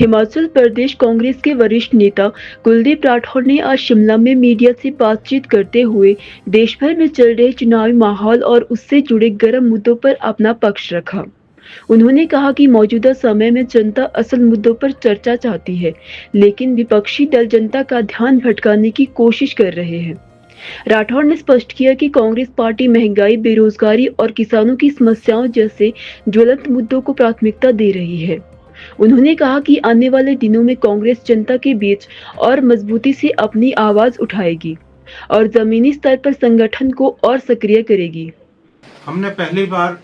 हिमाचल प्रदेश कांग्रेस के वरिष्ठ नेता कुलदीप राठौर ने आज शिमला में मीडिया से बातचीत करते हुए देश भर में चल रहे चुनावी माहौल और उससे जुड़े गर्म मुद्दों पर अपना पक्ष रखा। उन्होंने कहा कि मौजूदा समय में जनता असल मुद्दों पर चर्चा चाहती है, लेकिन विपक्षी दल जनता का ध्यान भटकाने की कोशिश कर रहे हैं। राठौर ने स्पष्ट किया कि कांग्रेस पार्टी महंगाई, बेरोजगारी और किसानों की समस्याओं जैसे ज्वलंत मुद्दों को प्राथमिकता दे रही है। उन्होंने कहा कि आने वाले दिनों में कांग्रेस जनता के बीच और मजबूती से अपनी आवाज उठाएगी और जमीनी स्तर पर संगठन को और सक्रिय करेगी। हमने पहली बार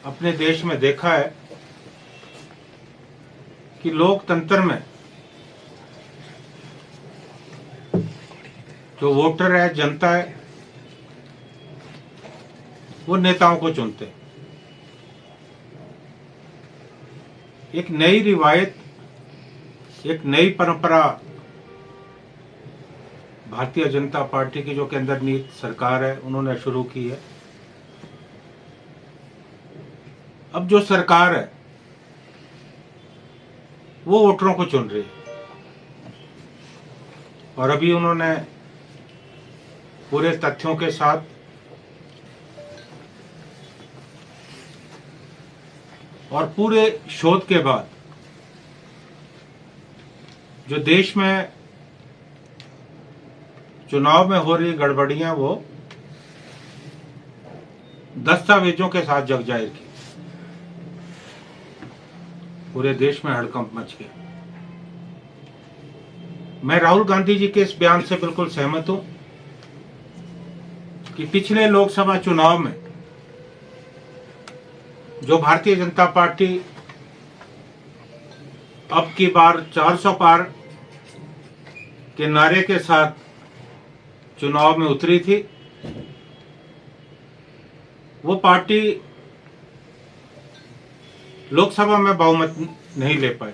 अपने देश में देखा है कि लोकतंत्र में जो वोटर है, जनता है, वो नेताओं को चुनते। एक नई रिवायत, एक नई परंपरा भारतीय जनता पार्टी की जो केंद्र नीति सरकार है उन्होंने शुरू की है। अब जो सरकार है वो वोटरों को चुन रही है और अभी उन्होंने पूरे तथ्यों के साथ और पूरे शोध के बाद जो देश में चुनाव में हो रही गड़बड़ियां वो दस्तावेजों के साथ जग जाहिर की। पूरे देश में हड़कंप मच गया। मैं राहुल गांधी जी के इस बयान से बिल्कुल सहमत हूं कि पिछले लोकसभा चुनाव में जो भारतीय जनता पार्टी अब की बार 400 पार के नारे के साथ चुनाव में उतरी थी, वो पार्टी लोकसभा में बहुमत नहीं ले पाई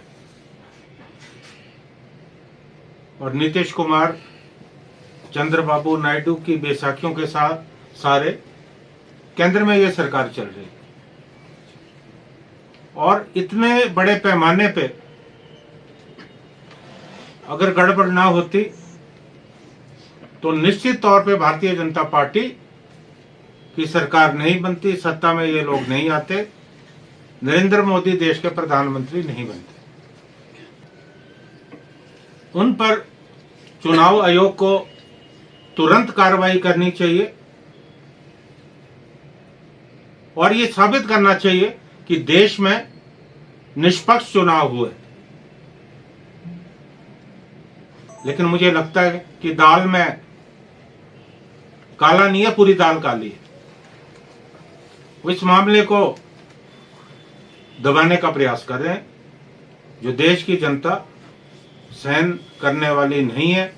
और नीतीश कुमार, चंद्रबाबू नायडू की बैसाखियों के साथ सारे केंद्र में ये सरकार चल रही और इतने बड़े पैमाने पे अगर गड़बड़ ना होती तो निश्चित तौर पे भारतीय जनता पार्टी की सरकार नहीं बनती, सत्ता में ये लोग नहीं आते, नरेंद्र मोदी देश के प्रधानमंत्री नहीं बनते। उन पर चुनाव आयोग को तुरंत कार्रवाई करनी चाहिए और ये साबित करना चाहिए कि देश में निष्पक्ष चुनाव हुए। लेकिन मुझे लगता है कि दाल में काला नहीं है, पूरी दाल काली है। वो इस मामले को दबाने का प्रयास कर रहे हैं। जो देश की जनता सहन करने वाली नहीं है।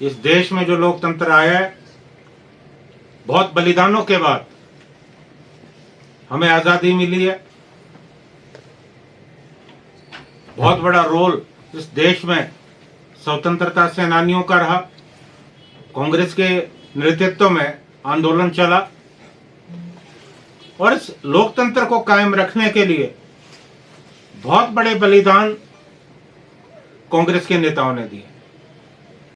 इस देश में जो लोकतंत्र आया है, बहुत बलिदानों के बाद हमें आजादी मिली है। बहुत बड़ा रोल इस देश में स्वतंत्रता सेनानियों का रहा। कांग्रेस के नेतृत्व में आंदोलन चला और इस लोकतंत्र को कायम रखने के लिए बहुत बड़े बलिदान कांग्रेस के नेताओं ने दिए।